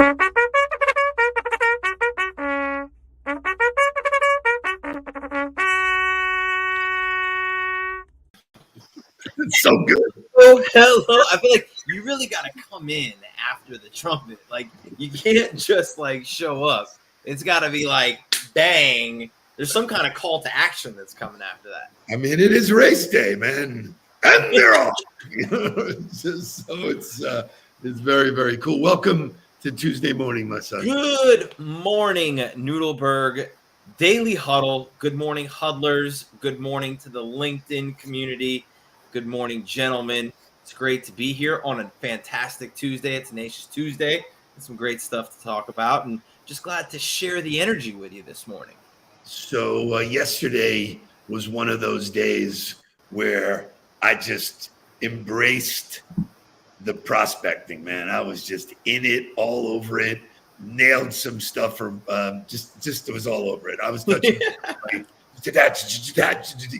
It's so good. Oh, hello. I feel like you really got to come in after the trumpet. Like, you can't just, like, show up. It's got to be like, bang. There's some kind of call to action that's coming after that. I mean, it is race day, man. And they're off. It's very, very cool. Welcome to Tuesday morning, my son. Good morning, Nudelberg. Daily Huddle. Good morning, huddlers. Good morning to the LinkedIn community. Good morning, gentlemen. It's great to be here on a fantastic Tuesday. It's Tenacious Tuesday. Some great stuff to talk about, and just glad to share the energy with you this morning. So yesterday was one of those days where I just embraced the prospecting, man. I was just in it, all over it, nailed some stuff for just it was all over it. I was touching like,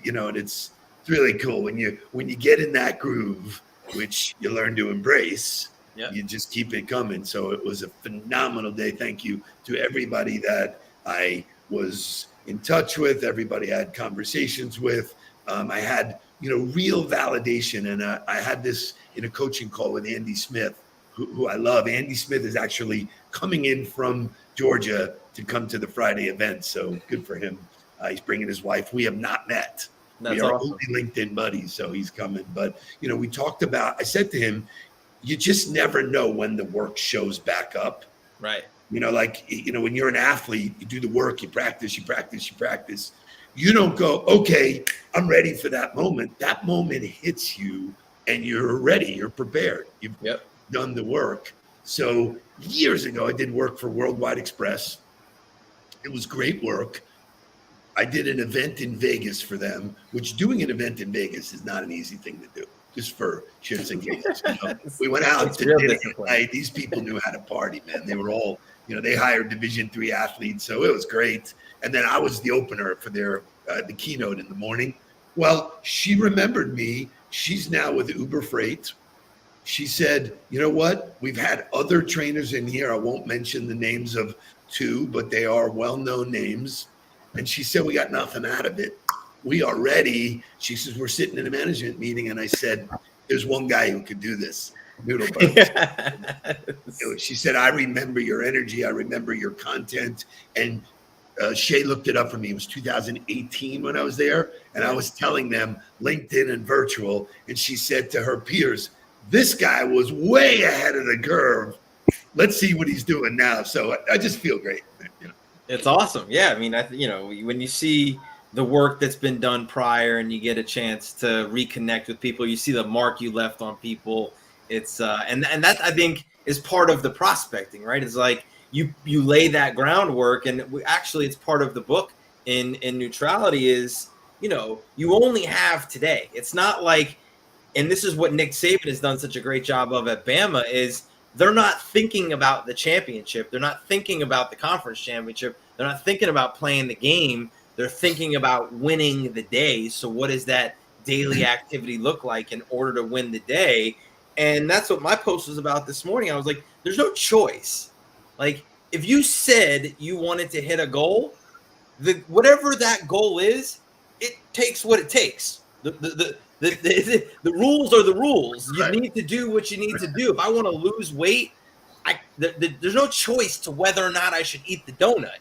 you know, and it's really cool when you get in that groove, which you learn to embrace. Yep. You just keep it coming. So it was a phenomenal day. Thank you to everybody that I was in touch with, everybody I had conversations with. I had, real validation. And I had this in a coaching call with Andy Smith, who I love. Andy Smith is actually coming in from Georgia to come to the Friday event. So good for him. He's bringing his wife. We have not met. We are awesome. Only LinkedIn buddies. So he's coming. But, we talked about, I said to him, you just never know when the work shows back up. Right. When you're an athlete, you do the work, you practice. You don't go, okay, I'm ready for that moment. That moment hits you and you're ready. You're prepared. You've done the work. So years ago, I did work for Worldwide Express. It was great work. I did an event in Vegas for them, which doing an event in Vegas is not an easy thing to do. Just for shits and giggles. We went out to dinner night. These people knew how to party, man. They were all, they hired Division III athletes, so it was great. And then I was the opener for their the keynote in the morning. Well, she remembered me. She's now with Uber Freight. She said, you know what? We've had other trainers in here. I won't mention the names of two, but they are well-known names. And she said, we got nothing out of it. We are ready. She says, we're sitting in a management meeting. And I said, there's one guy who could do this. Nudelberg. Yes. She said, I remember your energy. I remember your content. And Shay looked it up for me. It was 2018 when I was there. And I was telling them LinkedIn and virtual. And she said to her peers, this guy was way ahead of the curve. Let's see what he's doing now. So I just feel great. It's awesome. Yeah. I mean, when you see the work that's been done prior and you get a chance to reconnect with people, you see the mark you left on people. It's and that I think is part of the prospecting, right? It's like you lay that groundwork, and it's part of the book in neutrality is, you only have today. It's not like, and this is what Nick Saban has done such a great job of at Bama, is they're not thinking about the championship. They're not thinking about the conference championship. They're not thinking about playing the game. They're thinking about winning the day. So what does that daily activity look like in order to win the day? And that's what my post was about this morning. I was like, there's no choice. Like, if you said you wanted to hit a goal, whatever that goal is, it takes what it takes. The rules are the rules. You need to do what you need to do. If I want to lose weight, there's no choice to whether or not I should eat the donut.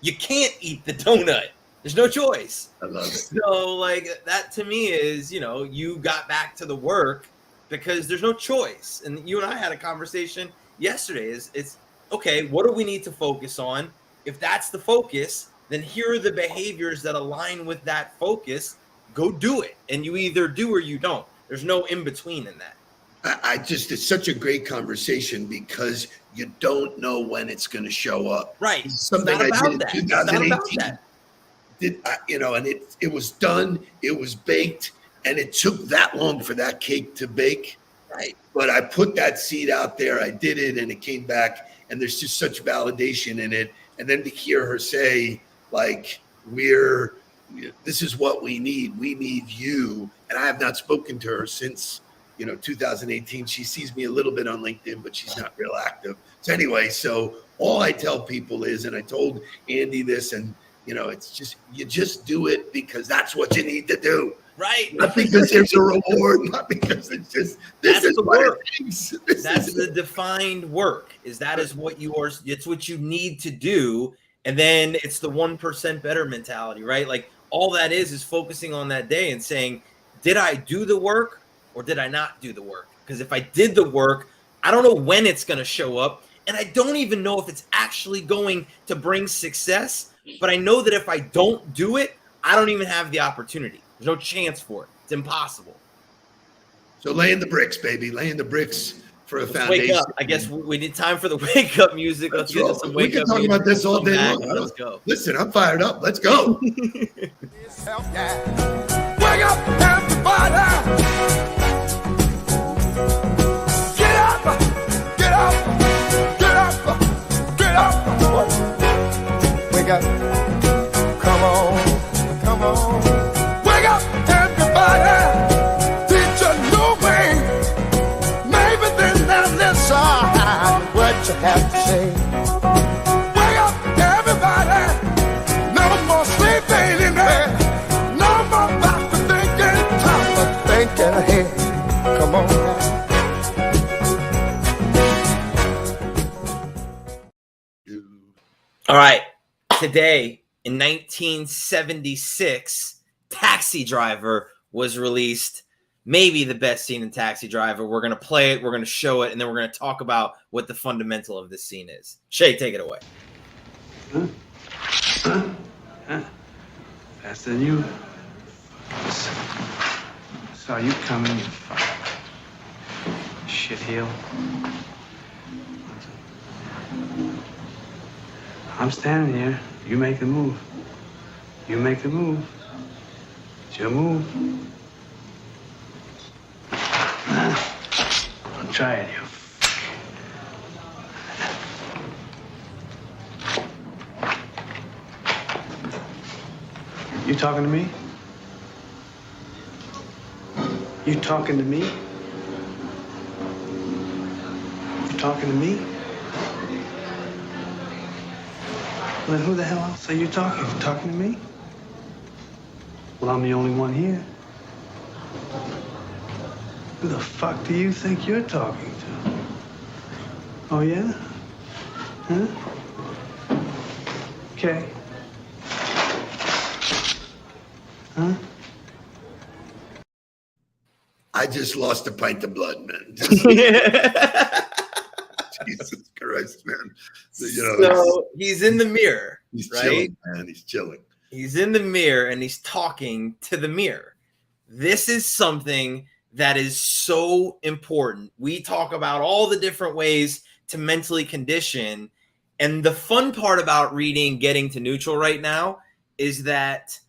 You can't eat the donut. There's no choice. I love it. So, that to me is, you got back to the work because there's no choice. And you and I had a conversation yesterday. It's okay, what do we need to focus on? If that's the focus, then here are the behaviors that align with that focus. Go do it. And you either do or you don't. There's no in between in that. It's such a great conversation because you don't know when it's going to show up. Right. Something I did in 2018. And it was done, it was baked, and it took that long for that cake to bake. Right. But I put that seed out there, I did it, and it came back, and there's just such validation in it. And then to hear her say, this is what we need you. And I have not spoken to her since 2018. She sees me a little bit on LinkedIn, but she's not real active. So anyway, so all I tell people is, and I told Andy this, and it's just, you just do it because that's what you need to do. Right. Not because there's a reward, not because it's just, this is what work. it is. That's the defined work. Is what you are, it's what you need to do. And then it's the 1% better mentality, right? Like all that is focusing on that day and saying, did I do the work or did I not do the work? Because if I did the work, I don't know when it's going to show up. And I don't even know if it's actually going to bring success. But I know that if I don't do it, I don't even have the opportunity. There's no chance for it. It's impossible. So laying the bricks, baby. Laying the bricks for a foundation. Wake up. I guess we need time for the wake up music. Let's get to some wake up music. We can talk about this all day long. Let's go. Listen, I'm fired up. Let's go. Wake up, everybody. Get up. Get up. Get up. Get up. Wake up. Come on. Come on. Wake up, everybody. Teach a new way. Maybe then they'll listen what you have to say. Wake up, everybody. No more sleeping in bed. No more about to thinking. Time for thinking ahead. Come on now. All right. Today in 1976, Taxi Driver was released. Maybe the best scene in Taxi Driver. We're going to play it. We're going to show it. And then we're going to talk about what the fundamental of this scene is. Shay, take it away. Faster than you. Saw you coming, you shitheel. I'm standing here. You make the move. You make the move. It's your move. Don't try it, you. You talking to me? You talking to me? You talking to me? Well, then who the hell else are you talking? You talking to me? Well, I'm the only one here. Who the fuck do you think you're talking to? Oh, yeah? Huh? Okay. Huh? I just lost a pint of blood, man. Jesus Christ, man. So he's in the mirror. He's right? chilling, man. He's chilling. He's in the mirror and he's talking to the mirror. This is something that is so important. We talk about all the different ways to mentally condition. And the fun part about reading Getting to Neutral right now is that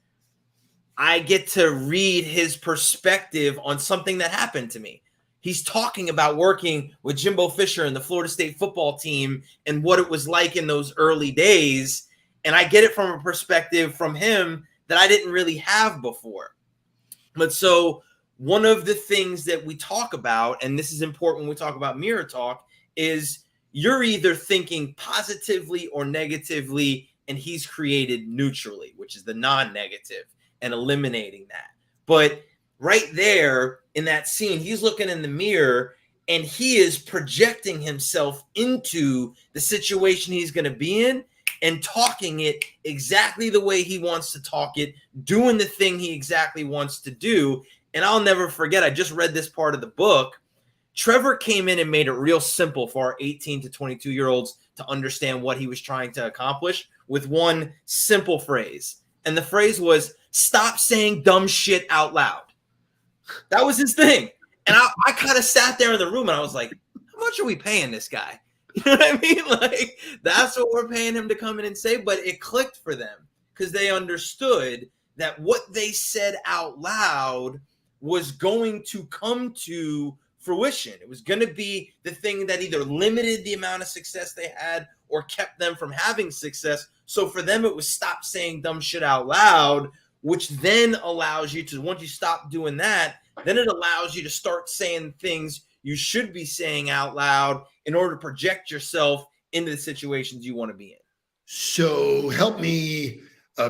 I get to read his perspective on something that happened to me. He's talking about working with Jimbo Fisher and the Florida State football team and what it was like in those early days. And I get it from a perspective from him that I didn't really have before. But so one of the things that we talk about, and this is important when we talk about mirror talk, is you're either thinking positively or negatively, and he's created neutrally, which is the non-negative, and eliminating that. But right there in that scene, he's looking in the mirror and he is projecting himself into the situation he's going to be in and talking it exactly the way he wants to talk it, doing the thing he exactly wants to do. And I'll never forget, I just read this part of the book. Trevor came in and made it real simple for our 18 to 22-year-olds to understand what he was trying to accomplish with one simple phrase. And the phrase was, stop saying dumb shit out loud. That was his thing. And I kind of sat there in the room and I was like, how much are we paying this guy? You know what I mean? Like, that's what we're paying him to come in and say. But it clicked for them because they understood that what they said out loud was going to come to fruition. It was going to be the thing that either limited the amount of success they had or kept them from having success. So for them, it was stop saying dumb shit out loud, which then allows you to, once you stop doing that, then it allows you to start saying things you should be saying out loud in order to project yourself into the situations you want to be in. So help me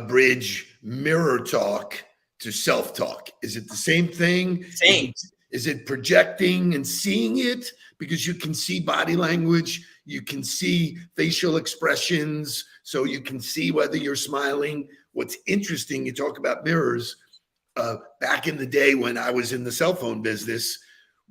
bridge mirror talk to self-talk. Is it the same thing? Same. Is it projecting and seeing it? Because you can see body language, you can see facial expressions, so you can see whether you're smiling. What's interesting, you talk about mirrors. Back in the day when I was in the cell phone business,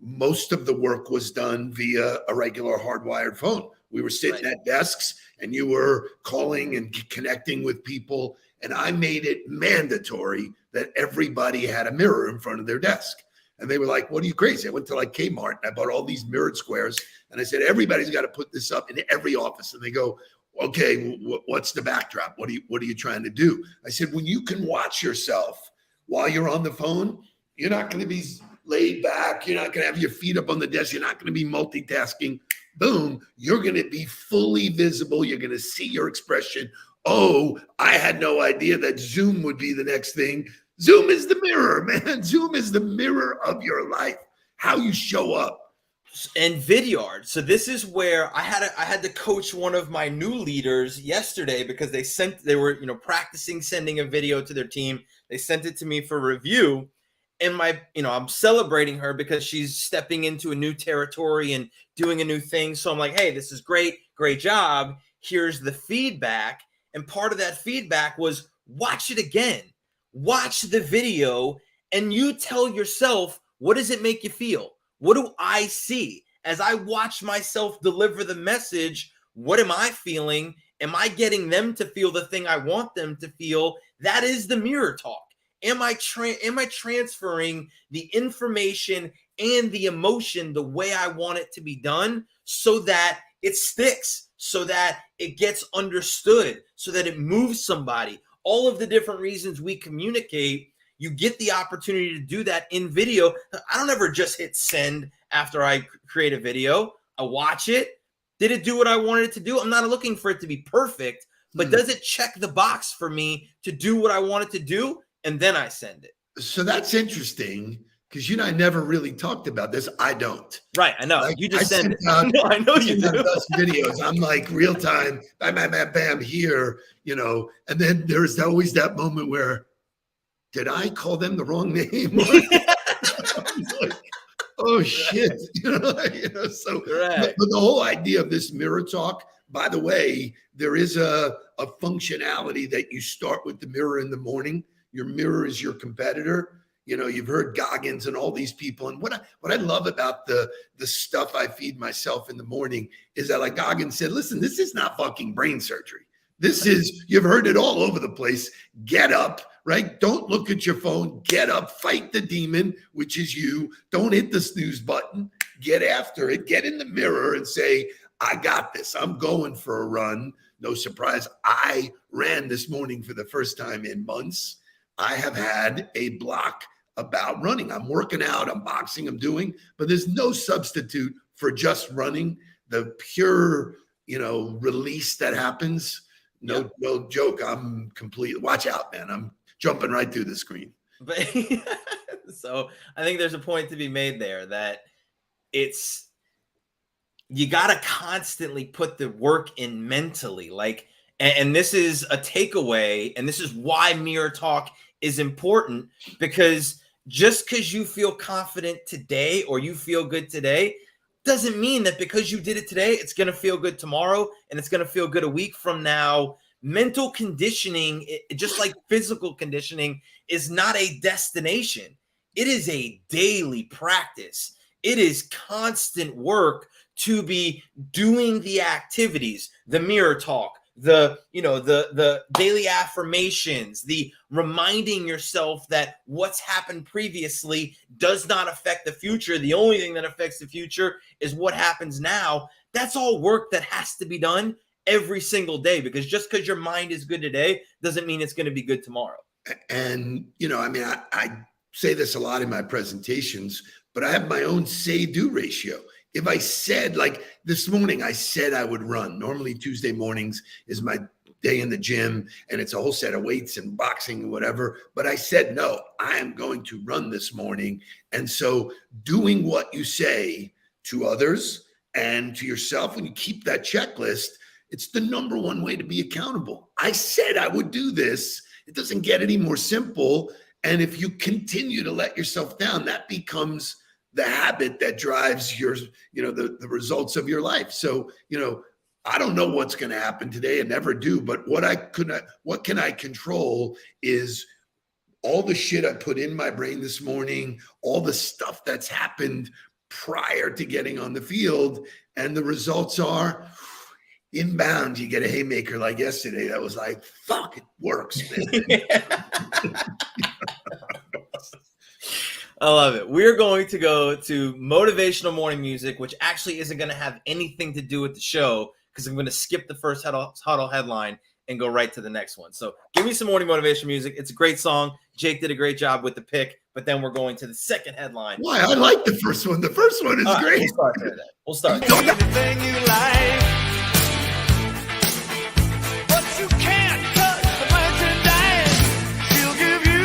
most of the work was done via a regular hardwired phone. We were sitting at desks and you were calling and connecting with people. And I made it mandatory that everybody had a mirror in front of their desk. And they were like, what are you crazy? I went to like Kmart and I bought all these mirrored squares. And I said, everybody's got to put this up in every office. And they go, okay, what's the backdrop? What are you trying to do? I said, when you can watch yourself while you're on the phone, you're not going to be laid back. You're not going to have your feet up on the desk. You're not going to be multitasking. Boom, you're going to be fully visible. You're going to see your expression. Oh, I had no idea that Zoom would be the next thing. Zoom is the mirror, man. Zoom is the mirror of your life, how you show up. And Vidyard. So this is where I had to coach one of my new leaders yesterday because they were practicing sending a video to their team. They sent it to me for review. And I'm celebrating her because she's stepping into a new territory and doing a new thing. So I'm like, hey, this is great job. Here's the feedback. And part of that feedback was watch it again. Watch the video and you tell yourself, what does it make you feel? What do I see? As I watch myself deliver the message, what am I feeling? Am I getting them to feel the thing I want them to feel? That is the mirror talk. Am I transferring the information and the emotion the way I want it to be done so that it sticks, so that it gets understood, so that it moves somebody? All of the different reasons we communicate, you get the opportunity to do that in video. I don't ever just hit send after I create a video. I watch it. Did it do what I wanted it to do? I'm not looking for it to be perfect, but does it check the box for me to do what I want it to do? And then I send it. So that's interesting because you and I never really talked about this. I don't. Right. I know. Like, you just send it. No, I know you do. Videos. I'm like real time, bam, bam, bam, bam, here, and then there's always that moment where, did I call them the wrong name? Like, oh shit. So but the whole idea of this mirror talk, by the way, there is a functionality that you start with the mirror in the morning. Your mirror is your competitor. You've heard Goggins and all these people. And what I love about the stuff I feed myself in the morning is that, like Goggins said, listen, this is not fucking brain surgery. This is, you've heard it all over the place. Get up, right? Don't look at your phone. Get up, fight the demon, which is you. Don't hit the snooze button. Get after it. Get in the mirror and say, I got this. I'm going for a run. No surprise. I ran this morning for the first time in months. I have had a block about running. I'm working out, I'm boxing, I'm doing, but there's no substitute for just running. The pure, release that happens. No joke. I'm completely, watch out, man. I'm jumping right through the screen. But so I think there's a point to be made there that you got to constantly put the work in mentally. And this is a takeaway, and this is why mirror talk is important, because just because you feel confident today or you feel good today doesn't mean that because you did it today, it's going to feel good tomorrow and it's going to feel good a week from now. Mental conditioning, just like physical conditioning, is not a destination. It is a daily practice. It is constant work to be doing the activities, the mirror talk, the daily affirmations, the reminding yourself that what's happened previously does not affect the future. The only thing that affects the future is what happens now. That's all work that has to be done every single day, because just because your mind is good today doesn't mean it's going to be good tomorrow. And, I say this a lot in my presentations, but I have my own say-do ratio. If I said, like this morning, I said I would run. Normally Tuesday mornings is my day in the gym and it's a whole set of weights and boxing and whatever. But I said, no, I am going to run this morning. And so doing what you say to others and to yourself, when you keep that checklist, it's the number one way to be accountable. I said I would do this. It doesn't get any more simple. And if you continue to let yourself down, that becomes the habit that drives your, the results of your life. So, I don't know what's going to happen today and never do, but what can I control is all the shit I put in my brain this morning, all the stuff that's happened prior to getting on the field. And the results are inbound. You get a haymaker like yesterday. That was like, fuck, it works, man. I love it. We're going to go to motivational morning music, which actually isn't going to have anything to do with the show because I'm going to skip the first huddle headline and go right to the next one. So give me some morning motivation music. It's a great song. Jake did a great job with the pick, but then we're going to the second headline. Why? I like the first one. The first one is great. We'll start there then. We'll start. Anything you like, but you can't touch the merchandise. She'll give you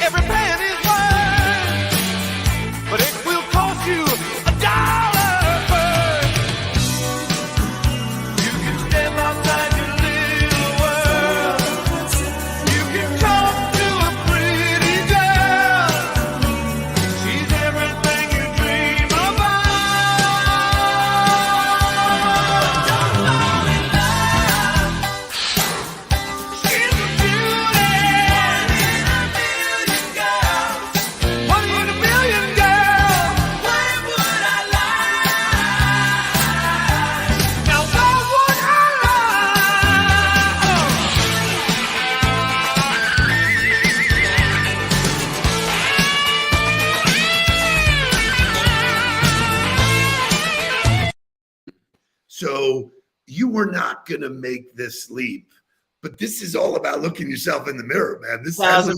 every penny's worth, but it will cost you $1 first. You can step outside your little world. You can talk to a pretty girl. She's everything you dream about. Don't fall in love. She's a beauty. One in a million girls. Where would I lie? Now where would I So you were not going to make this leap, but this is all about looking yourself in the mirror, man. This 1,000%.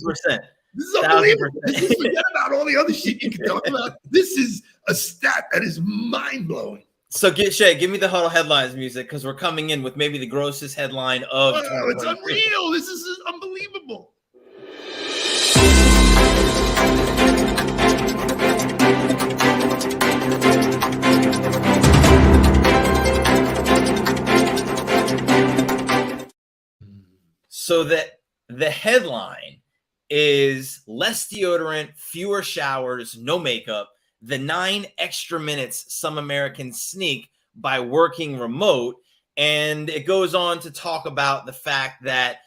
This is unbelievable. 1,000%. This is, forget about all the other shit you can talk about. This is a stat that is mind-blowing. So Shay, give me the huddle headlines music because we're coming in with maybe the grossest headline of Wow, it's 2023. unreal. This is unbelievable. So that the headline is less deodorant, fewer showers, no makeup, the 9 extra minutes some Americans sneak by working remote. And it goes on to talk about the fact that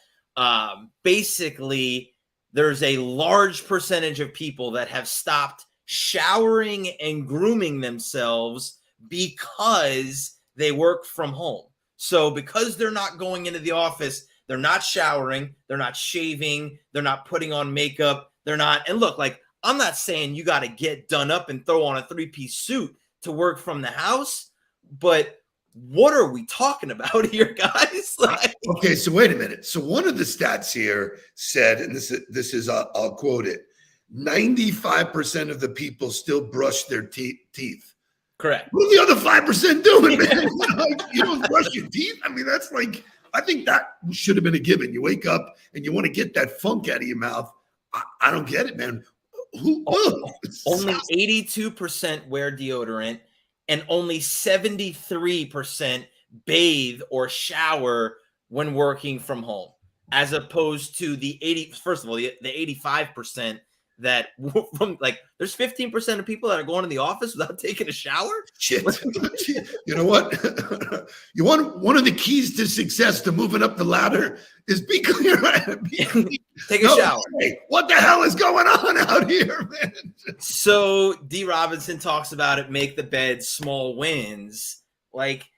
basically there's a large percentage of people that have stopped showering and grooming themselves because they work from home. So because they're not going into the office, they're not showering, they're not shaving, they're not putting on makeup, they're not. And look, like, I'm not saying you got to get done up and throw on a 3-piece suit to work from the house, but what are we talking about here, guys? Like, Okay, so wait a minute. So one of the stats here said, and this is I'll quote it: 95% of the people still brush their teeth. correct. What are the other 5% doing, man? Like, you don't brush your teeth? I mean, that's like, I think that should have been a given. You wake up and you want to get that funk out of your mouth. I don't get it, man. Only 82% wear deodorant and only 73% bathe or shower when working from home, as opposed to the 85% that from, like, there's 15% of people that are going to the office without taking a shower. Shit. You know what? You want one of the keys to success to moving up the ladder is be clear. Take a shower. Hey, what the hell is going on out here, man? So D. Robinson talks about it, make the bed, small wins. Like,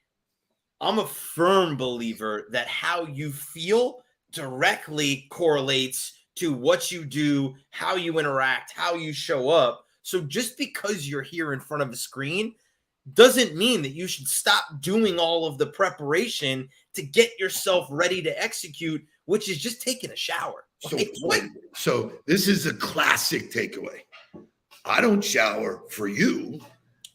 I'm a firm believer that how you feel directly correlates to what you do, how you interact, how you show up. So just because you're here in front of a screen doesn't mean that you should stop doing all of the preparation to get yourself ready to execute, which is just taking a shower. So this is a classic takeaway. I don't shower for you.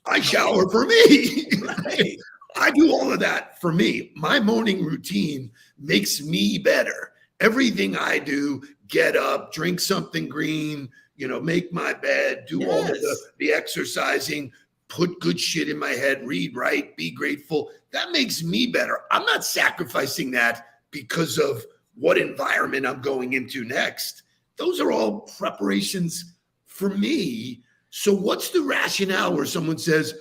I shower for me. Right. I do all of that for me. My morning routine makes me better. Everything I do, get up, drink something green, make my bed, do all of the exercising, put good shit in my head, read, write, be grateful. That makes me better. I'm not sacrificing that because of what environment I'm going into next. Those are all preparations for me. So what's the rationale where someone says,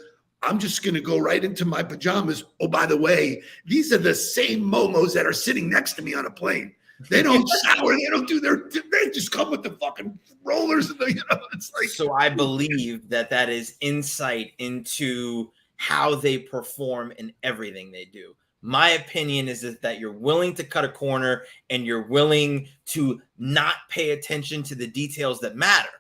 I'm just going to go right into my pajamas? Oh, by the way, these are the same momos that are sitting next to me on a plane. They don't shower. They don't do they just come with the fucking rollers. And it's like. So I believe that is insight into how they perform in everything they do. My opinion is that you're willing to cut a corner and you're willing to not pay attention to the details that matter.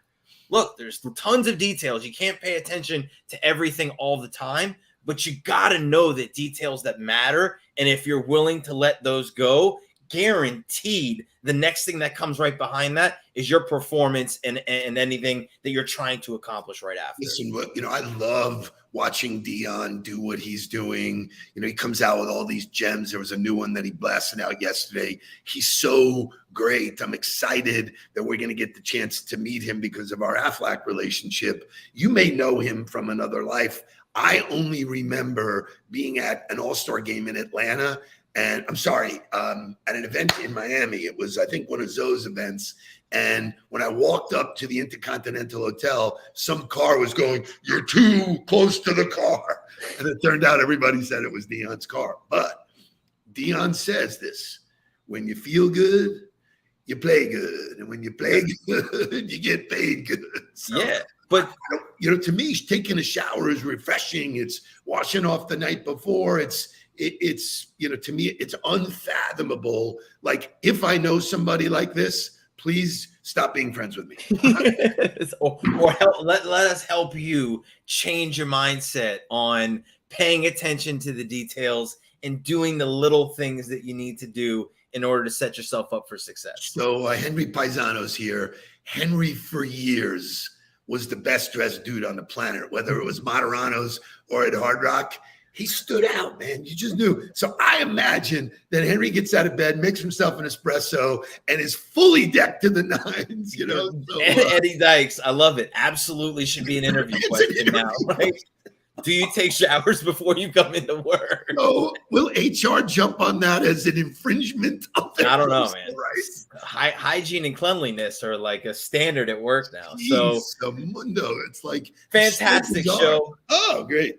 Look, there's tons of details. You can't pay attention to everything all the time, but you got to know the details that matter. And if you're willing to let those go, guaranteed the next thing that comes right behind that is your performance and anything that you're trying to accomplish right after. Listen, I love watching Dion do what he's doing. He comes out with all these gems. There was a new one that he blasted out yesterday. He's so great. I'm excited that we're going to get the chance to meet him because of our Aflac relationship. You may know him from another life. I only remember being at an all-star game in Atlanta. And I'm sorry, at an event in Miami. It was, I think, one of Zoe's events. And when I walked up to the Intercontinental Hotel, some car was going, "You're too close to the car." And it turned out everybody said it was Dion's car. But Dion says this: when you feel good, you play good. And when you play good, you get paid good. So, yeah. But to me, taking a shower is refreshing. It's washing off the night before. It's to me, it's unfathomable. Like, if I know somebody like this, please stop being friends with me. or let us help you change your mindset on paying attention to the details and doing the little things that you need to do in order to set yourself up for success. So Henry Paisano's here. Henry, for years, was the best dressed dude on the planet, whether it was Moderano's or at Hard Rock. He stood out, man. You just knew. So I imagine that Henry gets out of bed, makes himself an espresso, and is fully decked to the nines. So, Eddie Dykes, I love it. Absolutely should be an interview question now, right? Do you take showers before you come into work? So will HR jump on that as an infringement of their I don't know, man. Rights? Hygiene and cleanliness are like a standard at work now. Jeez, so mundo, it's like fantastic show. Oh, great.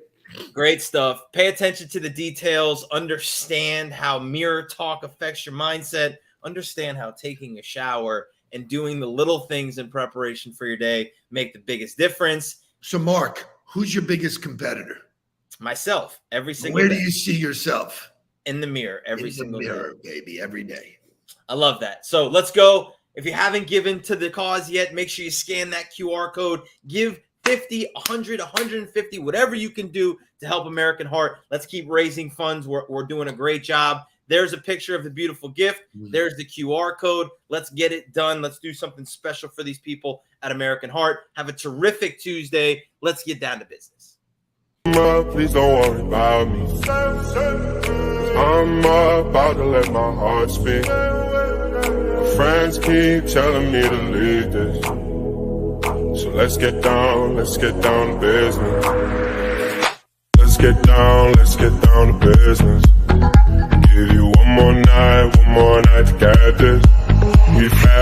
Great stuff. Pay attention to the details. Understand how mirror talk affects your mindset. Understand how taking a shower and doing the little things in preparation for your day make the biggest difference. So, Mark, who's your biggest competitor? Myself. Every single day. Where do you see yourself? In the mirror. Every single day, baby. Every day. I love that. So let's go. If you haven't given to the cause yet, make sure you scan that QR code. Give 50, 100, 150, whatever you can do to help American Heart. Let's keep raising funds. We're doing a great job. There's a picture of the beautiful gift. There's the QR code. Let's get it done. Let's do something special for these people at American Heart. Have a terrific Tuesday. Let's get down to business. Please don't worry about me. I'm about to let my heart speak. My friends keep telling me to leave this. So let's get down to business. Let's get down to business. Give you one more night to get this.